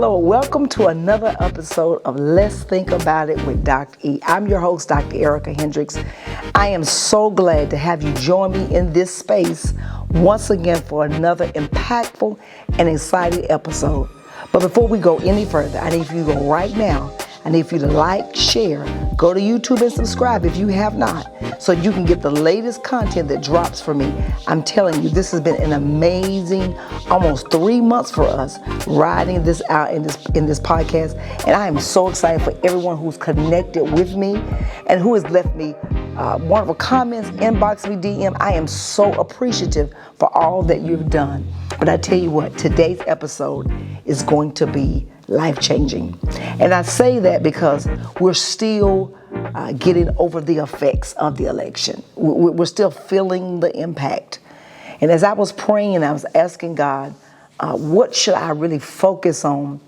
Hello, welcome to another episode of Let's Think About It with Dr. E. I'm your host, Dr. Erica Hendricks. I am so glad to have you join me in this space once again for another impactful and exciting episode. But before we go any further, I need for you to go right now. I need for you to like, share, go to YouTube and subscribe if you have not, so you can get the latest content that drops for me. I'm telling you, this has been an amazing almost 3 months for us riding this out in this podcast. And I am so excited for everyone who's connected with me and who has left me wonderful comments, inbox me, DM. I am so appreciative for all that you've done. But I tell you what, today's episode is going to be life-changing. And I say that because we're still getting over the effects of the election. We're still feeling the impact. And as I was praying, I was asking God, what should I really focus on?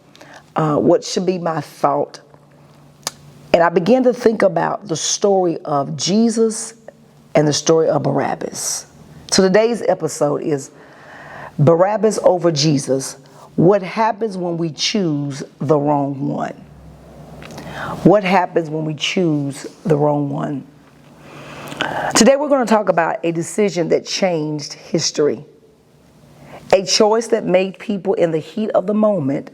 What should be my thought? And I began to think about the story of Jesus and the story of Barabbas. So today's episode is Barabbas over Jesus. What happens when we choose the wrong one? What happens when we choose the wrong one? Today we're going to talk about a decision that changed history. A choice that made people in the heat of the moment,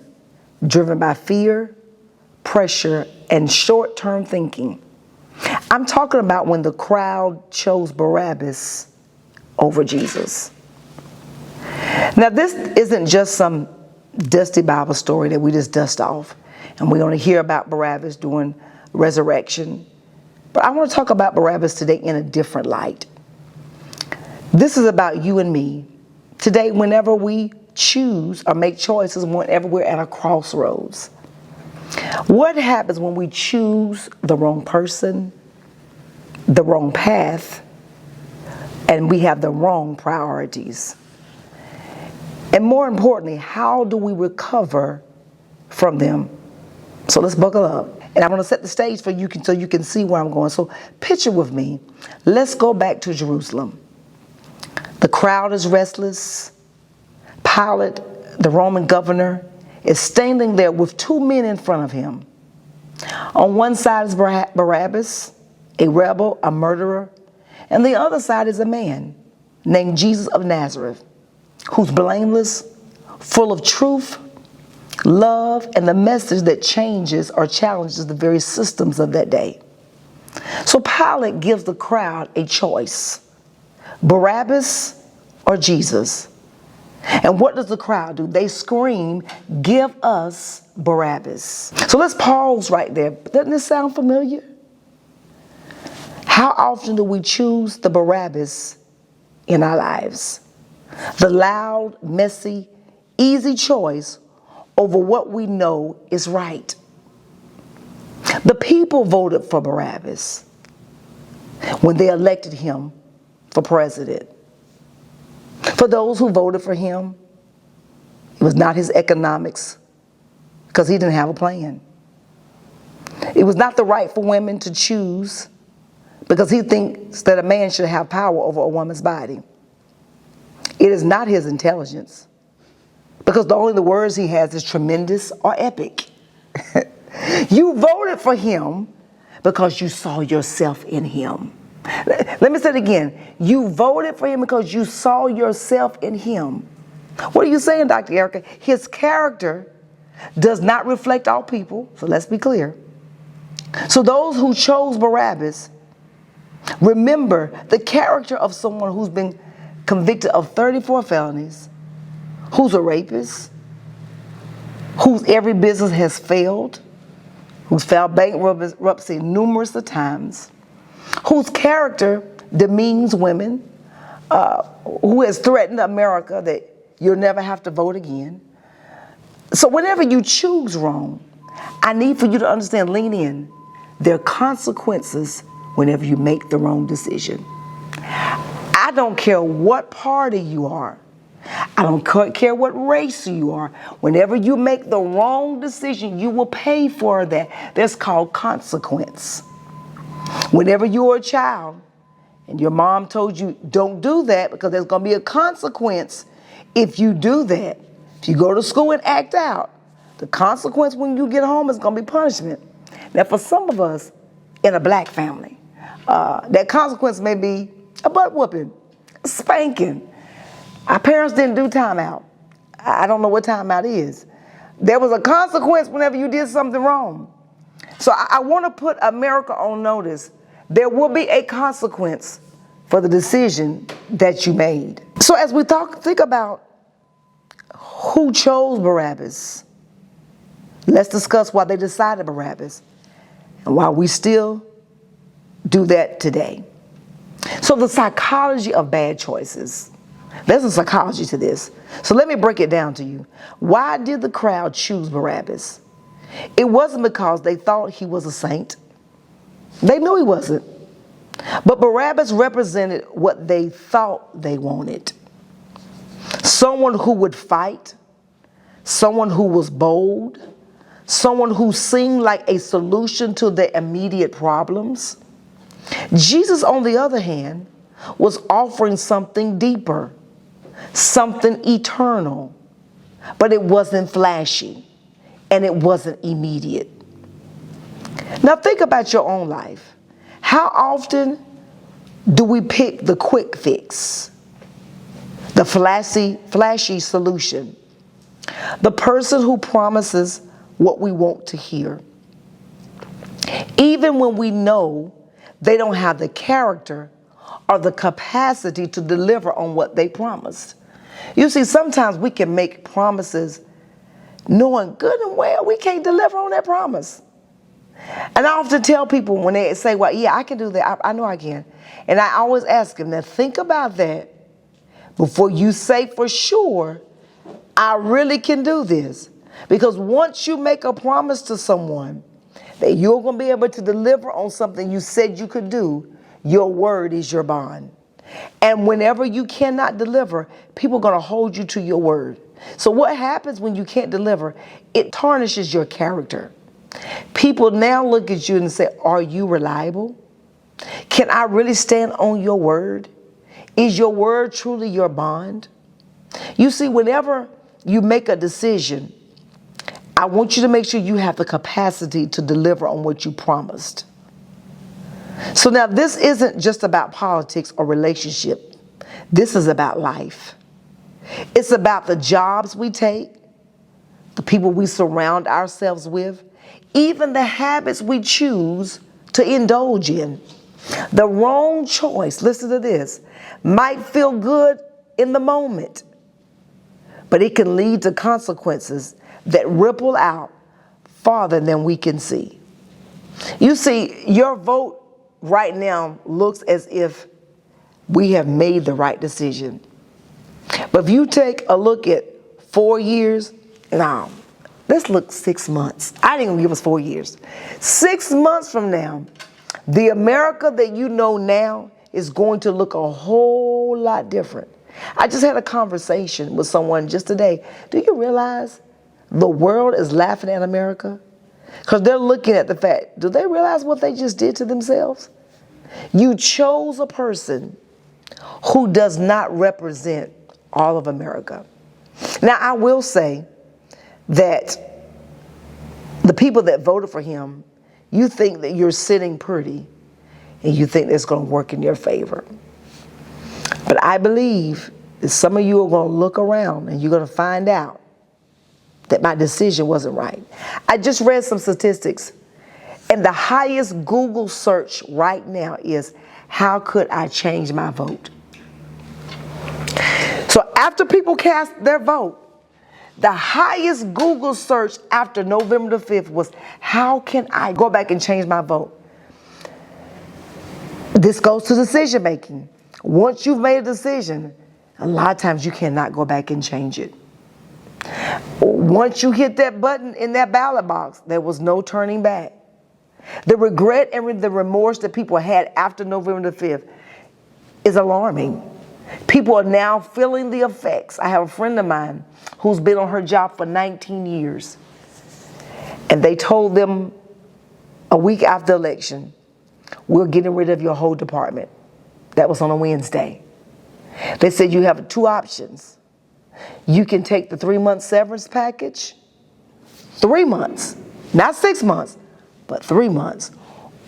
driven by fear, pressure, and short-term thinking. I'm talking about when the crowd chose Barabbas over Jesus. Now, this isn't just some dusty Bible story that we just dust off, and we're going to hear about Barabbas during resurrection. But I want to talk about Barabbas today in a different light. This is about you and me. Today, whenever we choose or make choices, whenever we're at a crossroads, what happens when we choose the wrong person, the wrong path, and we have the wrong priorities? And more importantly, how do we recover from them? So let's buckle up. And I'm going to set the stage for you so you can see where I'm going. So picture with me. Let's go back to Jerusalem. The crowd is restless. Pilate, the Roman governor, is standing there with two men in front of him. On one side is Barabbas, a rebel, a murderer. And the other side is a man named Jesus of Nazareth, who's blameless, full of truth, love, and the message that changes or challenges the very systems of that day. So Pilate gives the crowd a choice: Barabbas or Jesus. And what does the crowd do? They scream, "Give us Barabbas." So let's pause right there. Doesn't this sound familiar? How often do we choose the Barabbas in our lives? The loud, messy, easy choice over what we know is right. The people voted for Barabbas when they elected him for president. For those who voted for him, it was not his economics, because he didn't have a plan. It was not the right for women to choose, because he thinks that a man should have power over a woman's body. It is not his intelligence, because only the words he has is tremendous or epic. You voted for him because you saw yourself in him. Let me say it again. You voted for him because you saw yourself in him. What are you saying, Dr. Erica? His character does not reflect all people, so let's be clear. So those who chose Barabbas, remember the character of someone who's been convicted of 34 felonies, who's a rapist, whose every business has failed, who's filed bankruptcy numerous times, whose character demeans women, who has threatened America that you'll never have to vote again. So whenever you choose wrong, I need for you to understand, lean in. There are consequences whenever you make the wrong decision. I don't care what party you are. I don't care what race you are. Whenever you make the wrong decision, you will pay for that. That's called consequence. Whenever you were a child and your mom told you, don't do that because there's going to be a consequence if you do that. If you go to school and act out, The consequence when you get home is going to be punishment. Now, for some of us in a black family, that consequence may be a butt whooping, a spanking. Our parents didn't do timeout. I don't know what timeout is. There was a consequence whenever you did something wrong. So I want to put America on notice. There will be a consequence for the decision that you made. So as we think about who chose Barabbas, let's discuss why they decided Barabbas and why we still do that today. So the psychology of bad choices. There's a psychology to this. So let me break it down to you. Why did the crowd choose Barabbas? It wasn't because they thought he was a saint. They knew he wasn't. But Barabbas represented what they thought they wanted. Someone who would fight, someone who was bold, someone who seemed like a solution to their immediate problems. Jesus, on the other hand, was offering something deeper, something eternal, but it wasn't flashy and it wasn't immediate. Now think about your own life. How often do we pick the quick fix, the flashy solution, the person who promises what we want to hear, even when we know they don't have the character or the capacity to deliver on what they promised? You see, sometimes we can make promises knowing good and well we can't deliver on that promise. And I often tell people when they say, well, yeah, I can do that. I know I can. And I always ask them, now think about that before you say for sure, I really can do this. Because once you make a promise to someone that you're going to be able to deliver on something you said you could do, your word is your bond. And whenever you cannot deliver, people are going to hold you to your word. So what happens when you can't deliver? It tarnishes your character. People now look at you and say, are you reliable? Can I really stand on your word? Is your word truly your bond? You see, whenever you make a decision, I want you to make sure you have the capacity to deliver on what you promised. So now this isn't just about politics or relationship. This is about life. It's about the jobs we take, the people we surround ourselves with, even the habits we choose to indulge in. The wrong choice, listen to this, might feel good in the moment, but it can lead to consequences that ripple out farther than we can see. You see, your vote right now looks as if we have made the right decision. But if you take a look at 4 years, now, let's look 6 months. I didn't even give us 4 years. 6 months from now, the America that you know now is going to look a whole lot different. I just had a conversation with someone just today. Do you realize the world is laughing at America? Because they're looking at the fact, do they realize what they just did to themselves? You chose a person who does not represent all of America. Now, I will say that the people that voted for him, you think that you're sitting pretty and you think it's going to work in your favor. But I believe that some of you are going to look around and you're going to find out that my decision wasn't right. I just read some statistics, and the highest Google search right now is, how could I change my vote? So after people cast their vote, the highest Google search after November the 5th was, how can I go back and change my vote? This goes to decision making. Once you've made a decision, a lot of times you cannot go back and change it. Once you hit that button in that ballot box, there was no turning back. The regret and the remorse that people had after November the 5th is alarming. People are now feeling the effects. I have a friend of mine who's been on her job for 19 years. And they told them a week after the election, we're getting rid of your whole department. That was on a Wednesday. They said you have 2 options. You can take the 3-month severance package, 3 months, not 6 months, but 3 months.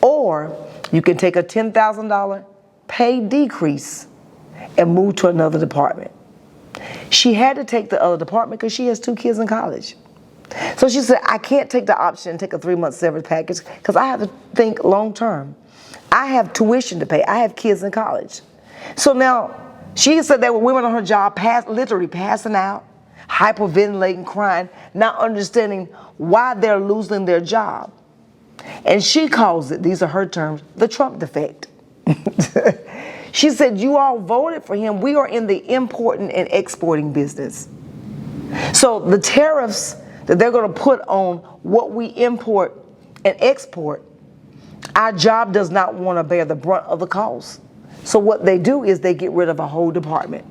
Or you can take a $10,000 pay decrease and move to another department. She had to take the other department because she has 2 kids in college. So she said, I can't take the option and take a 3-month severance package because I have to think long term. I have tuition to pay. I have kids in college. So now she said there were women on her job literally passing out, hyperventilating, crying, not understanding why they're losing their job. And she calls it, these are her terms, the Trump defect. She said, you all voted for him. We are in the importing and exporting business. So the tariffs that they're going to put on what we import and export, our job does not want to bear the brunt of the cost. So what they do is they get rid of a whole department.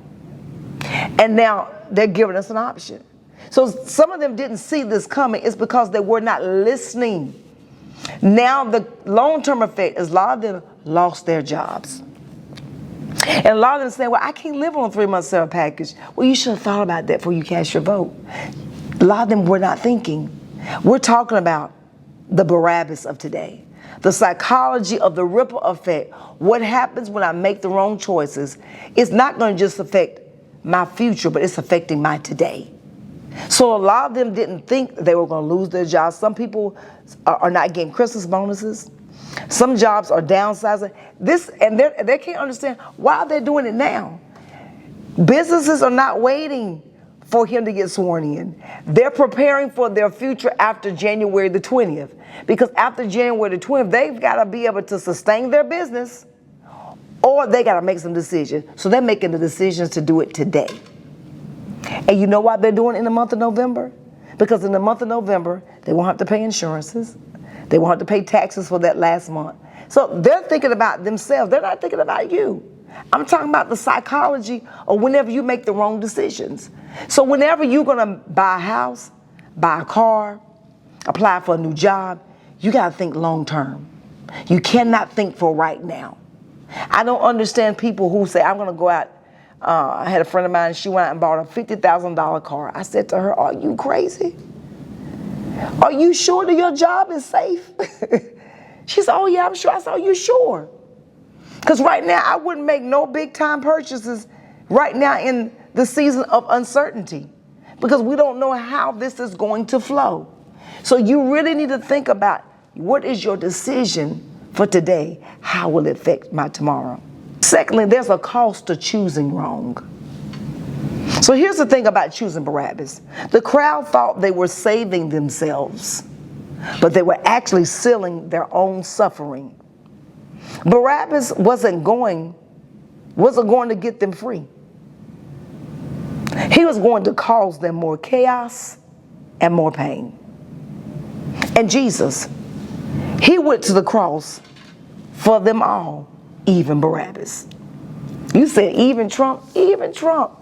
And now they're giving us an option. So some of them didn't see this coming. It's because they were not listening. Now the long-term effect is a lot of them lost their jobs. And a lot of them say, well, I can't live on a 3-month severance package. Well, you should have thought about that before you cast your vote. A lot of them were not thinking. We're talking about the Barabbas of today. The psychology of the ripple effect. What happens when I make the wrong choices? It's not going to just affect my future, but it's affecting my today. So a lot of them didn't think they were going to lose their jobs. Some people are not getting Christmas bonuses. Some jobs are downsizing. And they can't understand why they're doing it now. Businesses are not waiting for him to get sworn in. They're preparing for their future after January the 20th. Because after January the 20th, they've got to be able to sustain their business, or they got to make some decisions. So they're making the decisions to do it today. And you know why they're doing it in the month of November? Because in the month of November, they won't have to pay insurances. They won't have to pay taxes for that last month. So they're thinking about themselves. They're not thinking about you. I'm talking about the psychology of whenever you make the wrong decisions. So whenever you're going to buy a house, buy a car, apply for a new job, you got to think long term. You cannot think for right now. I don't understand people who say, I'm going to go out. I had a friend of mine, she went out and bought a $50,000 car. I said to her, are you crazy? Are you sure that your job is safe? She said, oh yeah, I'm sure. I said, are you sure? Because right now, I wouldn't make no big time purchases right now in the season of uncertainty, because we don't know how this is going to flow. So you really need to think about, what is your decision for today? How will it affect my tomorrow? Secondly, there's a cost to choosing wrong. So here's the thing about choosing Barabbas. The crowd thought they were saving themselves, but they were actually sealing their own suffering. Barabbas wasn't going to get them free. He was going to cause them more chaos and more pain. And Jesus, he went to the cross for them all, even Barabbas. You said even Trump? Even Trump.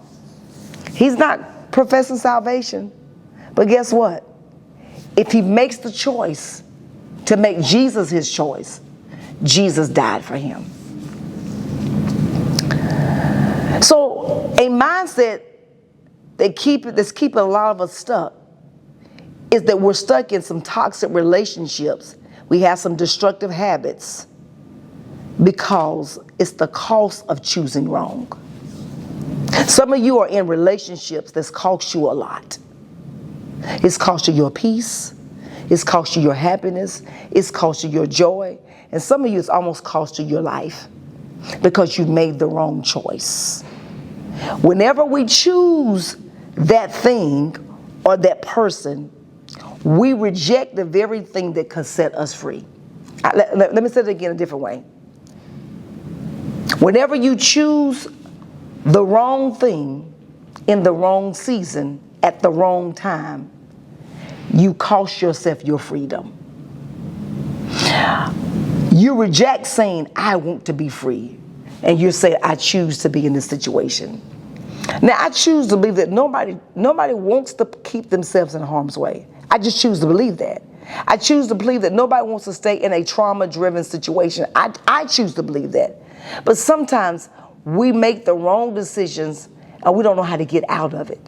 He's not professing salvation. But guess what? If he makes the choice to make Jesus his choice, Jesus died for him. So a mindset that's keeping a lot of us stuck is that we're stuck in some toxic relationships. We have some destructive habits because it's the cost of choosing wrong. Some of you are in relationships that's cost you a lot. It's cost you your peace. It's cost you your happiness. It's cost you your joy. And some of you, it's almost cost you your life because you made the wrong choice. Whenever we choose that thing or that person, we reject the very thing that could set us free. Let me say it again a different way. Whenever you choose the wrong thing in the wrong season at the wrong time, you cost yourself your freedom. You reject saying, I want to be free. And you say, I choose to be in this situation. Now, I choose to believe that nobody wants to keep themselves in harm's way. I just choose to believe that. I choose to believe that nobody wants to stay in a trauma-driven situation. I choose to believe that. But sometimes we make the wrong decisions and we don't know how to get out of it.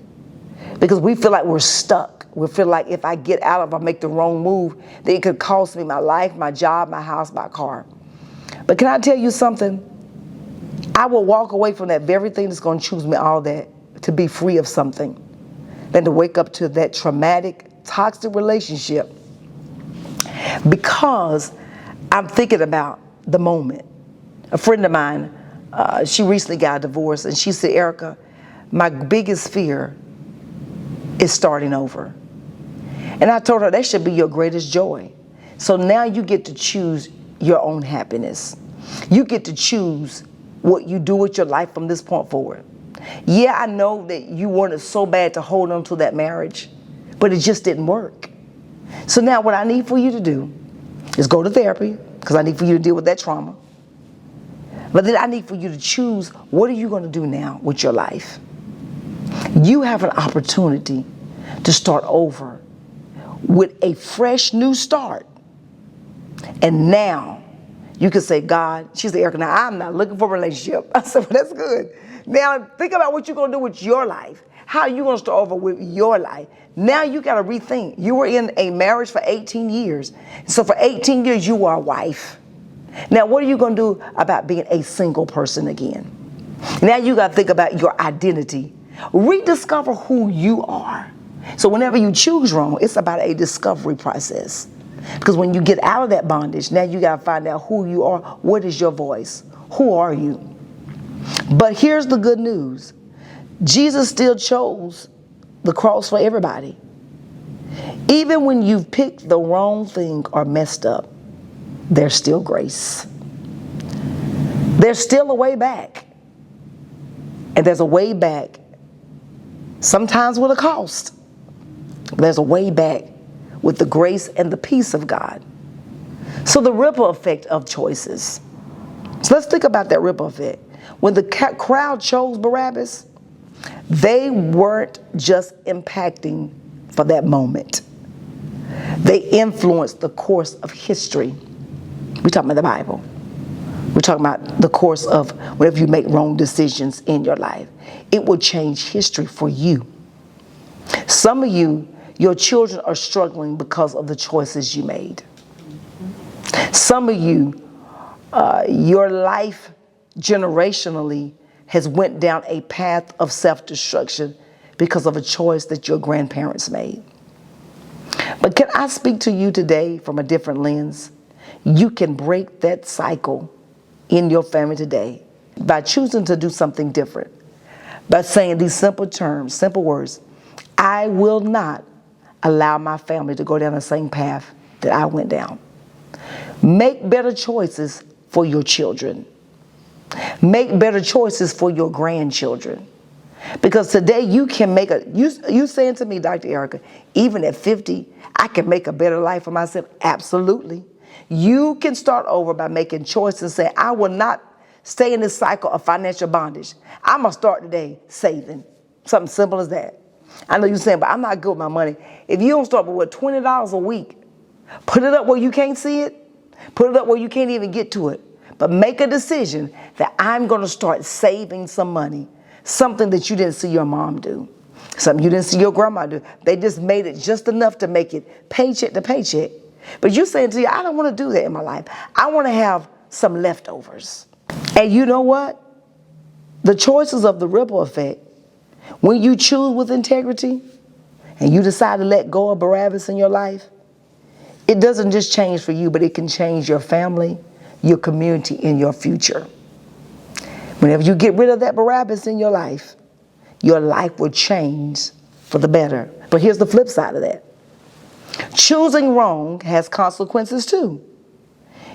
because we feel like we're stuck. We feel like if I get out of, I make the wrong move, then it could cost me my life, my job, my house, my car. But can I tell you something? I will walk away from that very thing that's going to choose me all that to be free of something than to wake up to that traumatic, toxic relationship because I'm thinking about the moment. A friend of mine, she recently got a divorce, and she said, Erica, my biggest fear is starting over. And I told her that should be your greatest joy. So now you get to choose your own happiness. You get to choose what you do with your life from this point forward. Yeah, I know that you wanted so bad to hold on to that marriage, but it just didn't work. So now what I need for you to do is go to therapy, because I need for you to deal with that trauma. But then I need for you to choose, what are you going to do now with your life? You have an opportunity to start over with a fresh new start. And now you can say, God, she said, Erica, now I'm not looking for a relationship. I said, well, that's good. Now think about what you're going to do with your life. How are you going to start over with your life? Now you got to rethink. You were in a marriage for 18 years. So for 18 years, you were a wife. Now, what are you going to do about being a single person again? Now you got to think about your identity. Rediscover who you are. So whenever you choose wrong, it's about a discovery process. Because when you get out of that bondage, now you got to find out who you are. What is your voice? Who are you? But here's the good news. Jesus still chose the cross for everybody. Even when you've picked the wrong thing or messed up, there's still grace. There's still a way back. And there's a way back, sometimes with a cost. There's a way back with the grace and the peace of God. So the ripple effect of choices. So let's think about that ripple effect. When the crowd chose Barabbas, they weren't just impacting for that moment. They influenced the course of history. We're talking about the Bible. We're talking about the course of whenever you make wrong decisions in your life. It will change history for you. Some of you, your children are struggling because of the choices you made. Some of you, your life generationally has went down a path of self-destruction because of a choice that your grandparents made. But can I speak to you today from a different lens? You can break that cycle in your family today by choosing to do something different. By saying these simple terms, simple words, I will not allow my family to go down the same path that I went down. Make better choices for your children. Make better choices for your grandchildren. Because today you can make you saying to me, Dr. Erica, even at 50, I can make a better life for myself. Absolutely. You can start over by making choices and saying, I will not stay in this cycle of financial bondage. I'm going to start today saving. Something simple as that. I know you're saying, but I'm not good with my money. If you don't start with $20 a week, put it up where you can't see it. Put it up where you can't even get to it. But make a decision that I'm going to start saving some money. Something that you didn't see your mom do. Something you didn't see your grandma do. They just made it just enough to make it paycheck to paycheck. But you're saying to you, I don't want to do that in my life. I want to have some leftovers. And you know what? The choices of the ripple effect, when you choose with integrity and you decide to let go of Barabbas in your life, it doesn't just change for you, but it can change your family, your community, and your future. Whenever you get rid of that Barabbas in your life will change for the better. But here's the flip side of that. Choosing wrong has consequences too.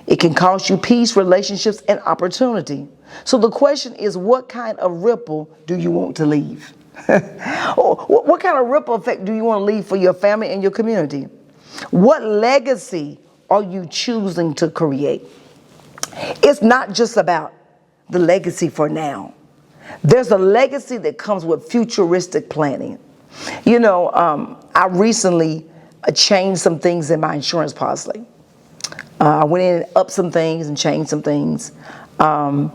It can cost you peace, relationships, and opportunity. So the question is, what kind of ripple do you want to leave? What kind of ripple effect do you want to leave for your family and your community? What legacy are you choosing to create? It's not just about the legacy for now. There's a legacy that comes with futuristic planning. You know, I recently changed some things in my insurance policy. I went in and upped some things and changed some things. And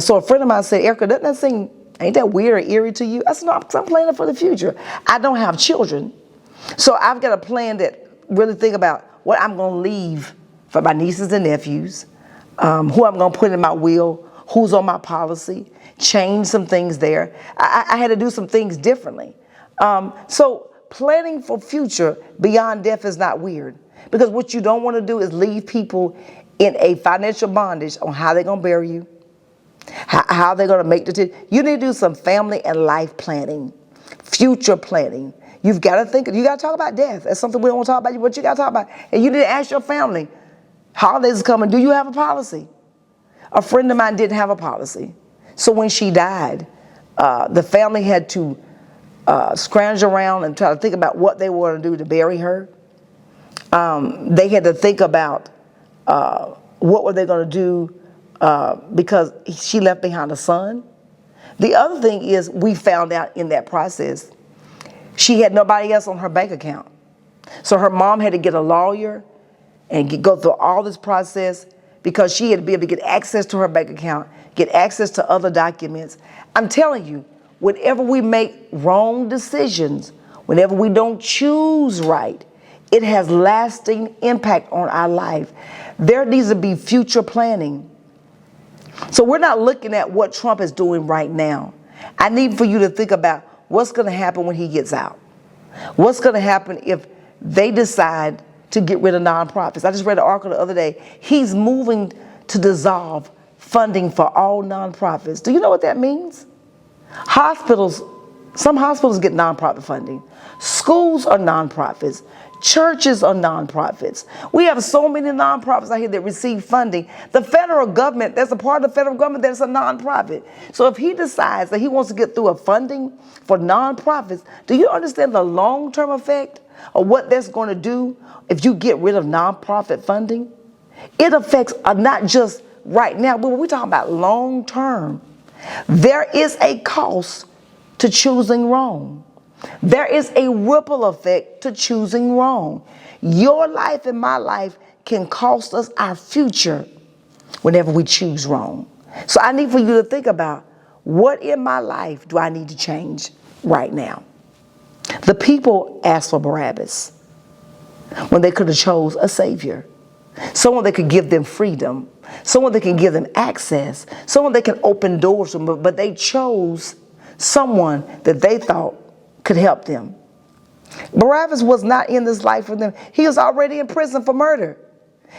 so a friend of mine said, Erica, doesn't that seem Ain't that weird or eerie to you? I said, no, I'm planning for the future. I don't have children. So I've got a plan that really think about what I'm going to leave for my nieces and nephews, who I'm going to put in my will, who's on my policy, change some things there. I had to do some things differently. So planning for future beyond death is not weird, because what you don't want to do is leave people in a financial bondage on how they're going to bury you, how they're going to make the you need to do some family and life planning, future planning. You've got to think, you got to talk about death. That's something we don't want to talk about, but you got to talk about. And you need to ask your family, holidays are coming, do you have a policy? A friend of mine didn't have a policy. So when she died, the family had to scrounge around and try to think about what they were going to do to bury her. They had to think about what were they going to do because she left behind a son. The other thing is, we found out in that process, she had nobody else on her bank account. So her mom had to get a lawyer and go through all this process, because she had to be able to get access to her bank account, get access to other documents. I'm telling you, whenever we make wrong decisions, whenever we don't choose right, it has lasting impact on our life. There needs to be future planning. So we're not looking at what Trump is doing right now. I need for you to think about what's going to happen when he gets out. What's going to happen if they decide to get rid of nonprofits? I just read an article the other day. He's moving to dissolve funding for all nonprofits. Do you know what that means? Hospitals, some hospitals get nonprofit funding. Schools are nonprofits. Churches are nonprofits. We have so many nonprofits out here that receive funding. The federal government, there's a part of the federal government that's a nonprofit. So if he decides that he wants to get through a funding for nonprofits, do you understand the long-term effect of what that's going to do if you get rid of nonprofit funding? It affects not just right now, but when we're talking about long-term, there is a cost to choosing wrong. There is a ripple effect to choosing wrong. Your life and my life can cost us our future whenever we choose wrong. So I need for you to think about, what in my life do I need to change right now? The people asked for Barabbas when they could have chose a savior, someone that could give them freedom, someone that can give them access, someone that can open doors to them, but they chose someone that they thought could help them. Barabbas was not in this life for them. He was already in prison for murder.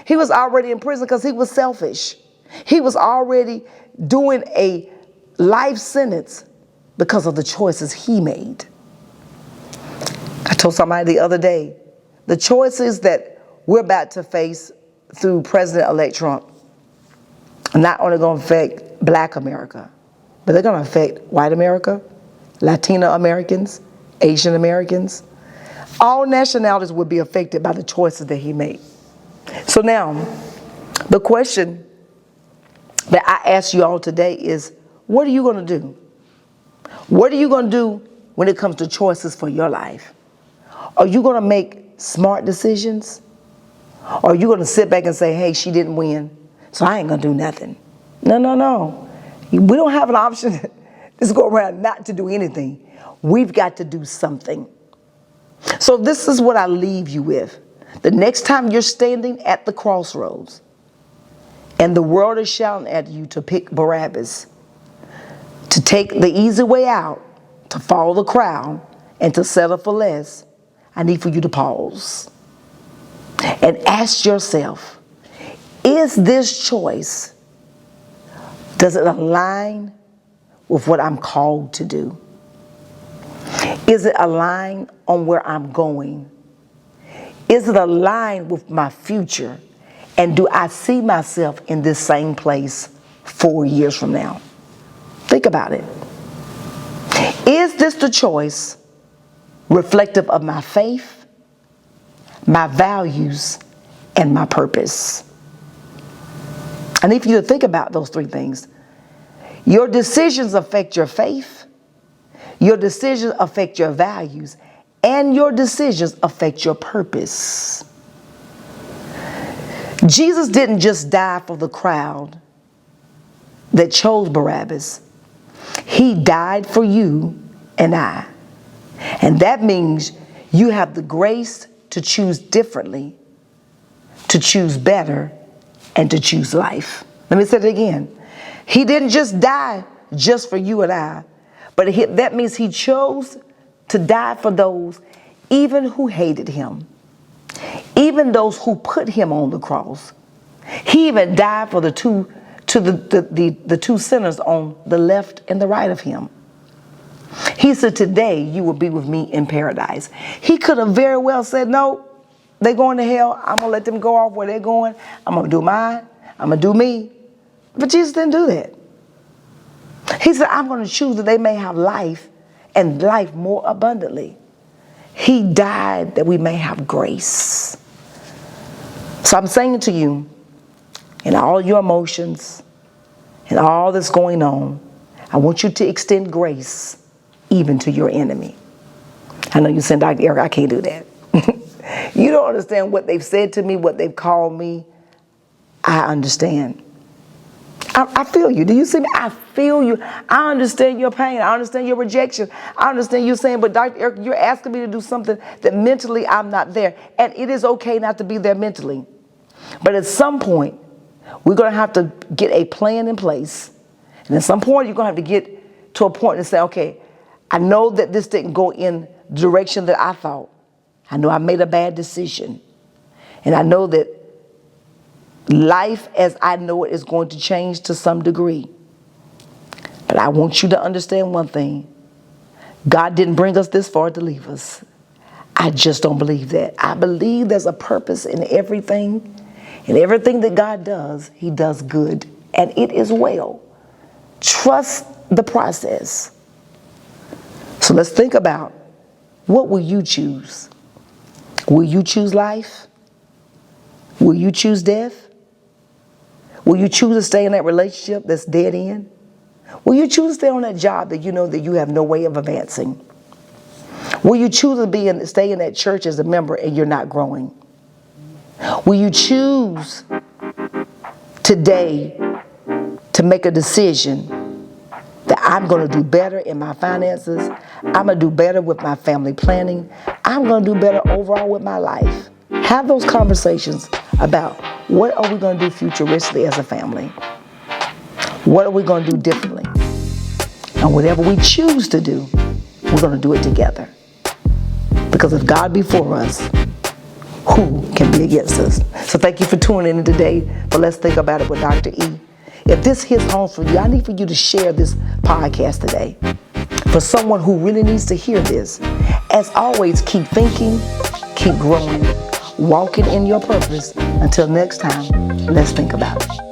He was already in prison because he was selfish. He was already doing a life sentence because of the choices he made. I told somebody the other day, the choices that we're about to face through President-elect Trump are not only going to affect Black America, but they're going to affect white America, Latino Americans, Asian Americans. All nationalities will be affected by the choices that he made. So now, the question that I ask you all today is, what are you going to do? What are you going to do when it comes to choices for your life? Are you going to make smart decisions? Or are you going to sit back and say, hey, she didn't win, so I ain't going to do nothing? No, no, no. We don't have an option this go around not to do anything. We've got to do something. So this is what I leave you with. The next time you're standing at the crossroads and the world is shouting at you to pick Barabbas, to take the easy way out, to follow the crowd, and to settle for less, I need for you to pause and ask yourself, is this choice, does it align with what I'm called to do? Is it aligned on where I'm going? Is it aligned with my future? And do I see myself in this same place 4 years from now? Think about it. Is this the choice reflective of my faith, my values, and my purpose? I need for you to think about those three things. Your decisions affect your faith, your decisions affect your values, and your decisions affect your purpose. Jesus didn't just die for the crowd that chose Barabbas. He died for you and I. And that means you have the grace to choose differently, to choose better, and to choose life. Let me say it again. He didn't just die just for you and I, but that means he chose to die for those even who hated him, even those who put him on the cross. He even died for the two sinners on the left and the right of him. He said, today you will be with me in paradise. He could have very well said, no, they're going to hell. I'm going to let them go off where they're going. I'm going to do mine. I'm going to do me. But Jesus didn't do that. He said, I'm going to choose that they may have life and life more abundantly. He died that we may have grace. So I'm saying to you, in all your emotions and all that's going on, I want you to extend grace even to your enemy. I know you're saying, Dr. Erica, I can't do that. You don't understand what they've said to me, what they've called me. I understand. I feel you. Do you see me? I feel you. I understand your pain. I understand your rejection. I understand you saying, but Dr. Erica, you're asking me to do something that mentally I'm not there. And it is okay not to be there mentally. But at some point, we're going to have to get a plan in place. And at some point, you're going to have to get to a point and say, okay, I know that this didn't go in the direction that I thought. I know I made a bad decision. And I know that life as I know it is going to change to some degree. But I want you to understand one thing. God didn't bring us this far to leave us. I just don't believe that. I believe there's a purpose in everything. And everything that God does, he does good. And it is well. Trust the process. So let's think about, what will you choose? Will you choose life? Will you choose death? Will you choose to stay in that relationship that's dead end? Will you choose to stay on that job that you know that you have no way of advancing? Will you choose to stay in that church as a member and you're not growing? Will you choose today to make a decision that I'm going to do better in my finances, I'm going to do better with my family planning, I'm going to do better overall with my life? Have those conversations about, what are we going to do futuristically as a family? What are we going to do differently? And whatever we choose to do, we're going to do it together. Because if God be for us, who can be against us? So thank you for tuning in today for Let's Think About It with Dr. E. If this hits home for you, I need for you to share this podcast today for someone who really needs to hear this. As always, keep thinking, keep growing, walking in your purpose. Until next time, let's think about it.